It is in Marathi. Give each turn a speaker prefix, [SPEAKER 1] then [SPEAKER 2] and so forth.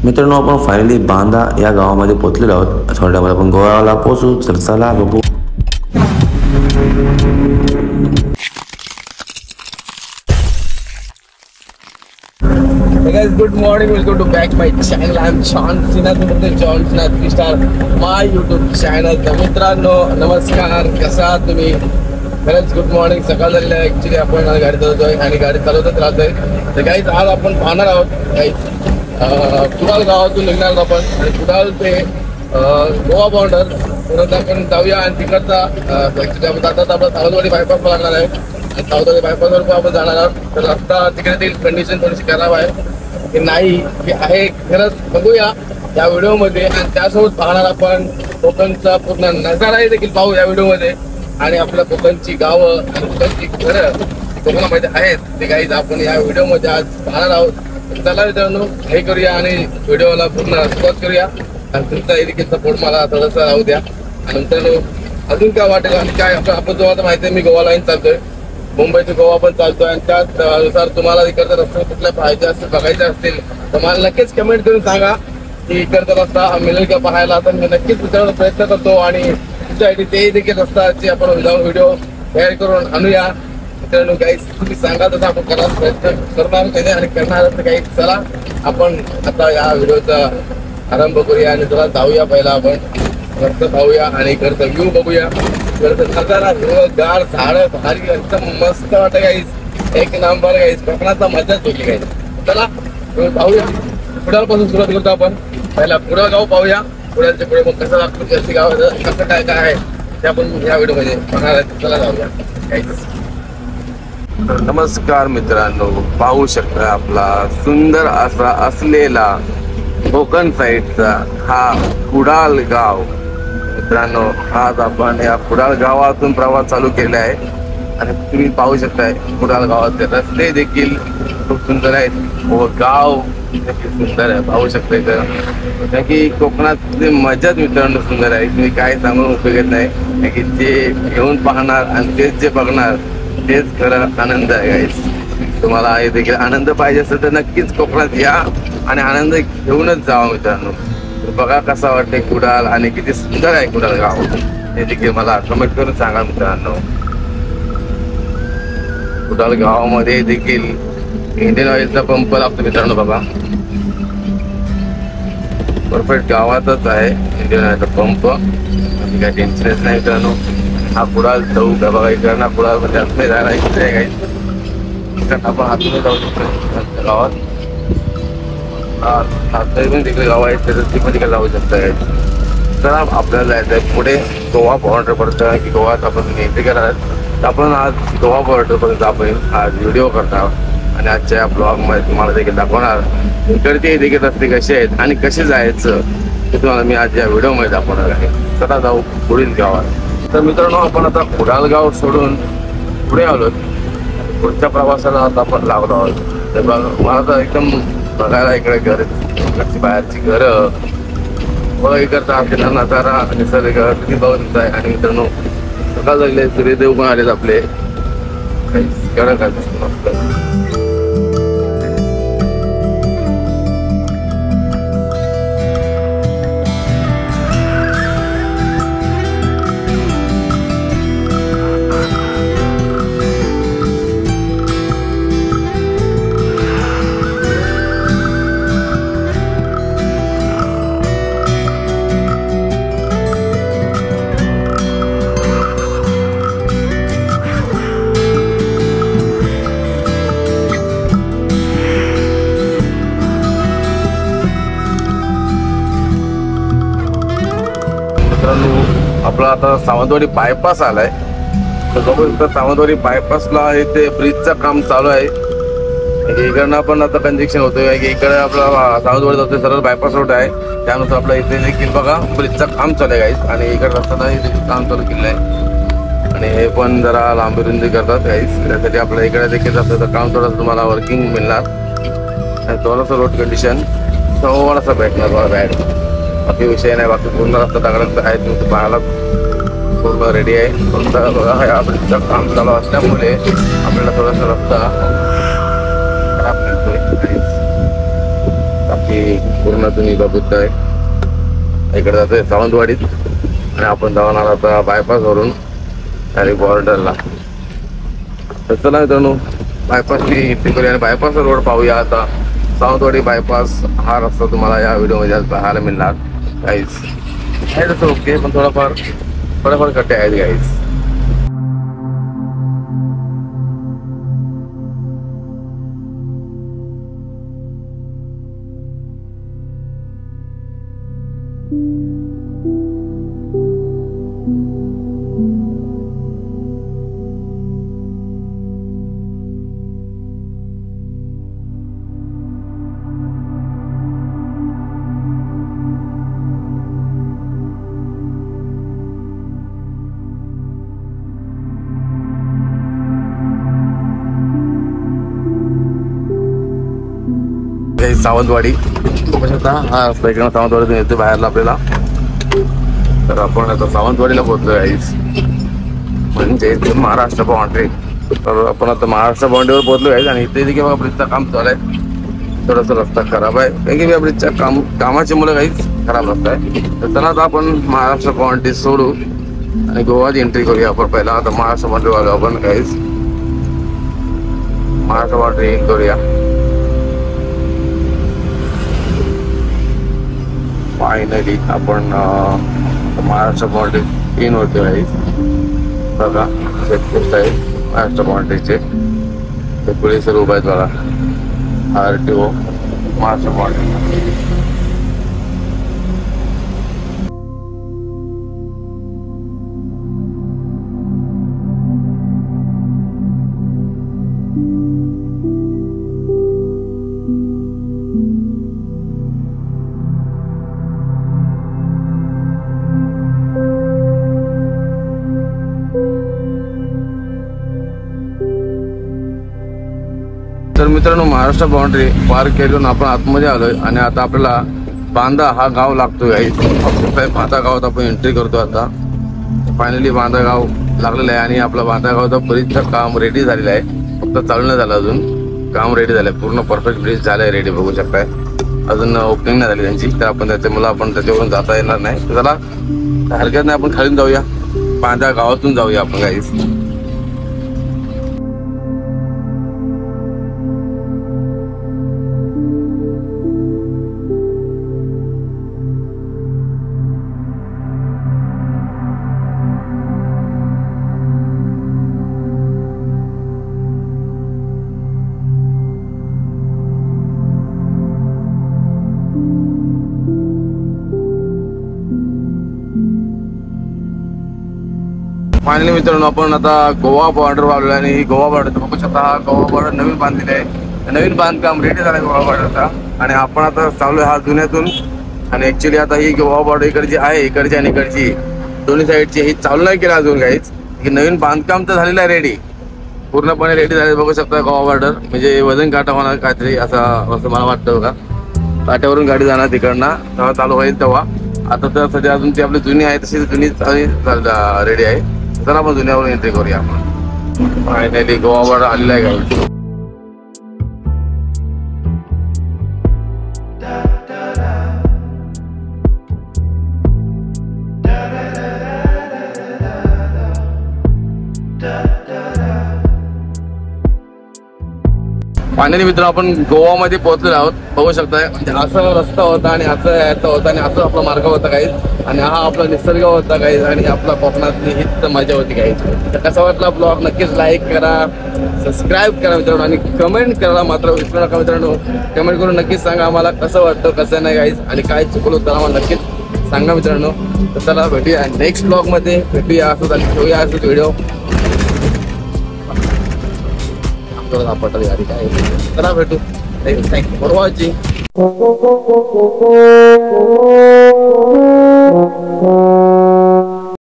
[SPEAKER 1] मित्रांनो, आपण फायनली बांदा या गावामध्ये पोहोचलेलो आहोत. थोड्या वेळात आपण गोव्याला पोहोचू. तर चला बघू.
[SPEAKER 2] Hey guys, good morning. Welcome to back my channel. I'm Sean Sinath, John Sinath 3-star my YouTube channel. तर मित्रांनो नमस्कार, कसा आहात तुम्ही? खरंच गुड मॉर्निंग. सकाळ झालेली आहे. ॲक्च्युली आपण गाडी चालवतोय आणि गाडी चालवतच राहतोय. तर गाईज आज आपण पाहणार आहोत गाईज कुडाल गावातून निघणार आहोत आपण आणि कुडाल ते गोवा बॉर्डर परत आपण जाऊया आणि तिकडचा ॲक्च्युली आपण जातात आपला सावंतवाडी बायपास लागणार आहे आणि सावंतवाडी बायपासवर आपण जाणार आहोत. तर रस्ता तिकडे कंडिशन थोडीशी खराब आहे की नाही की आहे खरंच बघूया या व्हिडिओमध्ये. आणि त्यासोबत पाहणार आपण कोकणचा पूर्ण नजाराही देखील पाहू या व्हिडिओमध्ये आणि आपल्या कोकणची गावं आणि कोकणची घरं कोकणामध्ये आहेत ते काहीच आपण या व्हिडिओमध्ये आज पाहणार आहोत. चला मित्रांनो हे करूया आणि व्हिडिओला पूर्ण सुरुवात करूया आणि तुमचा देखील सपोर्ट मला थोडासा राहू द्या. आणि मित्रांनो अजून काय वाटेल आणि काय आपण तुम्हाला माहिती आहे मी गोवा लाईन चालतोय, मुंबई ते गोवा पण चालतोय आणि त्यानुसार तुम्हाला इकडचा रस्ता कुठल्या पाहायचे असतील बघायचे असतील तर मला नक्कीच कमेंट करून सांगा की इकडचा रस्ता मिळेल का पाहायला. तर मी नक्कीच विचारण्याचा प्रयत्न करतो आणि तुमच्यासाठी ते देखील रस्त्याची आपण जाऊन व्हिडिओ तयार करून आणूया. मित्रांनो गाईज तुम्ही सांगा तसं आपण करायचा प्रयत्न करणार कधी आणि करणार तर काही. चला आपण आता या व्हिडिओचा आरंभ करूया आणि चला जाऊया. पहिला आपण रस्ता पाहूया आणि इकडचा व्ह्यू बघूया. इकडचं नजारा गार झाडं भारी एकदम मस्त वाटतं गाईज, एक नंबर गाईज. कोकणाचा मजाच होती गाईज. चला पाहूया. कुडालपासून सुरुवात करतो आपण. पहिला कुडाल गाव पाहूया. कुडालच्या पुढे मग कसं लागतो त्याची गाव कसं काय काय आहे ते आपण या व्हिडिओमध्ये बघणार आहे. चला जाऊया गाईज. नमस्कार मित्रांनो, पाहू शकता आपला सुंदर असा असलेला कोकण साईडचा हा कुडाल गाव. मित्रांनो आज आपण या कुडाल गावातून प्रवास चालू केला आहे आणि तुम्ही पाहू शकताय कुडाल गावाचे रस्ते देखील खूप सुंदर आहेत व गाव देखील सुंदर आहे. पाहू शकताय तर की कोकणातली मजाच मित्रांनो सुंदर आहे. तुम्ही काय सांगून उपयोग नाही की जे घेऊन पाहणार आणि तेच जे बघणार तेच खरं आनंद आहे गाईस. तुम्हाला हे देखील आनंद पाहिजे असेल तर नक्कीच कोकणात या आणि आनंद घेऊनच जावा मित्रांनो. बघा कसा वाटते कुडाल आणि किती सुंदर आहे कुडाल गाव हे देखील मला कमेंट करून सांगा मित्रांनो. कुडाल गावामध्ये देखील इंडियन ऑइलचा पंप लागतो मित्रांनो. बघा परफेक्ट गावातच आहे इंडियन ऑइलचा पंप, काही टेन्शनच नाही मित्रांनो. हा कुडाल चौक आहे बघा. इकडनं कुडाल म्हणजे असं जायला इकडे काही इकडनं आपण हातून जाऊ शकतो गावात. आता पण तिकडे गाव आहे तर ती पण तिकडे जाऊ शकता. तर आपल्याला जायचं आहे पुढे गोवा बॉर्डर पडतं की गोवात आपण एंट्री करणार तर आपण आज गोवा बॉर्डरपर्यंत आपण आज व्हिडिओ करणार आणि आजच्या ब्लॉगमध्ये तुम्हाला देखील दाखवणार इकडचे देखील रस्ते कसे आहेत आणि कसे जायचं ते तुम्हाला मी आज या व्हिडिओमध्ये दाखवणार आहे. चला जाऊ पुढील गावात. तर मित्रांनो आपण आता कुडाल गाव सोडून पुढे आलो. पुढच्या प्रवासाला आता आपण लागलो आहोत. तर मला तर एकदम बघायला इकडे घर इकडची बाहेरची घरं व इकडचा आपल्याला नजारा निसर्ग तुम्ही बघत आहे. आणि मित्रांनो सकाळ झालेले सूर्यदेव पण आलेत आपले कडक मस्त. आपला आता सावंतवाडी बायपास आलाय. तर जवळ सावंतवाडी बायपासला इथे ब्रिजचं काम चालू आहे. इकडनं पण आता कंजेक्शन होतोय की इकडे आपला सावंतवाडी जातोय सरळ बायपास रोड आहे त्यानुसार आपला इथे देखील बघा ब्रिजचं काम चालू आहे गाईस. आणि इकडे रस्त्याला देखील काम चालू केलं आहे आणि हे पण जरा लांबीरुंदी करतात गाईस. त्यासाठी आपल्या इकडे देखील रस्त्याचं काम थोडंसं तुम्हाला वर्किंग मिळणार आणि थोडंसं रोड कंडिशन थोडासा भेटणार बघा बॅड. बाकी विषय नाही, बाकी पूर्ण रस्ता दगडांचा आहे तुम्ही पाहायला पूर्ण रेडी आहे. फक्त बघा या ब्रिजचं काम चालू असल्यामुळे आपल्याला थोडासा रस्ता खराब मिळतोय. बाकी पूर्ण तुम्ही बघताय इकडे जातोय सावंतवाडीत आणि आपण जाऊन आला आता बायपासवरून डायरेक्ट बॉर्डरला. तर चला मित्रांनो बायपासची एंट्री करूया आणि बायपासचा रोड पाहूया. आता सावंतवाडी बायपास हा रस्ता तुम्हाला या व्हिडिओमध्ये आज पाहायला मिळणार. गाईज आहे तसं ओके, पण थोडाफार खड्डे आहेत गाईज. सावंतवाडी हा रस्ता इकडे सावंतवाडीतून येतो बाहेरला आपल्याला. तर आपण आता सावंतवाडीला पोहोचलो गाईज, म्हणजे महाराष्ट्र बाउंड्री. तर आपण आता महाराष्ट्र बाउंड्रीवर पोहोचलो आहे आणि इथे देखील ब्रिजचं काम चालू आहे. थोडासा रस्ता खराब आहे कारण की ब्रिजच्या कामाची मुलं काहीच खराब रस्ता आहे. तर चला आता आपण महाराष्ट्र बाउंड्री सोडू आणि गोवाची एंट्री करूया आपण. पहिला आता महाराष्ट्र बाउंड्री वाला आपण काहीच महाराष्ट्र बाउंड्री करूया. फायनली आपण महाराष्ट्र बाउंड्री इन होतो आहे. बघा चेकपोस्ट आहे महाराष्ट्र बाउंड्रीचे. ते पोलीस उभा आहेत बघा. RTO Maharashtra boundary. तर मित्रांनो महाराष्ट्र बाउंड्री पार केली आपण आतमध्ये आलोय आणि आता आपल्याला बांदा हा गाव लागतोय. बांदा गावात आपण एंट्री करतो आता. फायनली बांदा गाव लागलेलं आहे आणि आपला बांदा गावचं ब्रिजचं काम रेडी झालेलं आहे. फक्त चालू नाही झालं अजून, काम रेडी झालंय पूर्ण परफेक्ट ब्रिज झालंय रेडी. बघू शकताय अजून ओपनिंग नाही झाली त्यांची. तर आपण त्याच्यावरून जाता येणार नाही. तर चला हरकत नाही, आपण खाली जाऊया, बांदा गावातून जाऊया आपण गाईस. फायनली मित्रांनो आपण आता गोवा बॉर्डर आलो आणि गोवा बॉर्डर बघू शकता. हा गोवा बॉर्डर नवीन बांधलेला आहे, नवीन बांधकाम रेडी झालं आहे गोवा बॉर्डरचा. आणि आपण आता चालू आहे हा जुन्यातून. आणि ऍक्च्युली आता ही गोवा बॉर्डर इकडची आहे, इकडची आणि इकडची दोन्ही साईडची ही चालू नाही केलं अजून काहीच. ही नवीन बांधकाम तर झालेलं आहे रेडी, पूर्णपणे रेडी झाले. बघू शकता गोवा बॉर्डर म्हणजे वजन काटा होणार काहीतरी असं मला वाटतं बघा. काट्यावरून गाडी जाणार तिकडनं, तेव्हा चालू होईल तेव्हा. आता तर सध्या अजून ती आपली जुनी आहे तशी जुनी रेडी आहे. चला आपण जुन्यावरून एंट्री करूया आपण. फायनली गोवा बॉर्डर आलेला आहे गाडी. फायनली मित्र आपण गोवामध्ये पोहोचलेलो आहोत. बघू शकताय म्हणजे असं रस्ता होता आणि असं याचा होता आणि असं आपला मार्ग होता काही. आणि हा आपला निसर्ग होता काही आणि आपला कोकणातली हीच मजा होती काही. तर कसा वाटला ब्लॉग नक्कीच लाईक करा, सबस्क्राईब करा मित्रांनो आणि कमेंट करा मात्र विसरू नका मित्रांनो. कमेंट करून नक्कीच सांगा आम्हाला कसं वाटतं कसं नाही काही आणि काय चुकलं तर आम्हाला नक्कीच सांगा मित्रांनो. तर चला भेटूया नेक्स्ट ब्लॉगमध्ये, भेटूया असंच आणि ठेवूया असंच व्हिडिओ. आपटल गाडी काय. चला भेटू. Thank you for watching.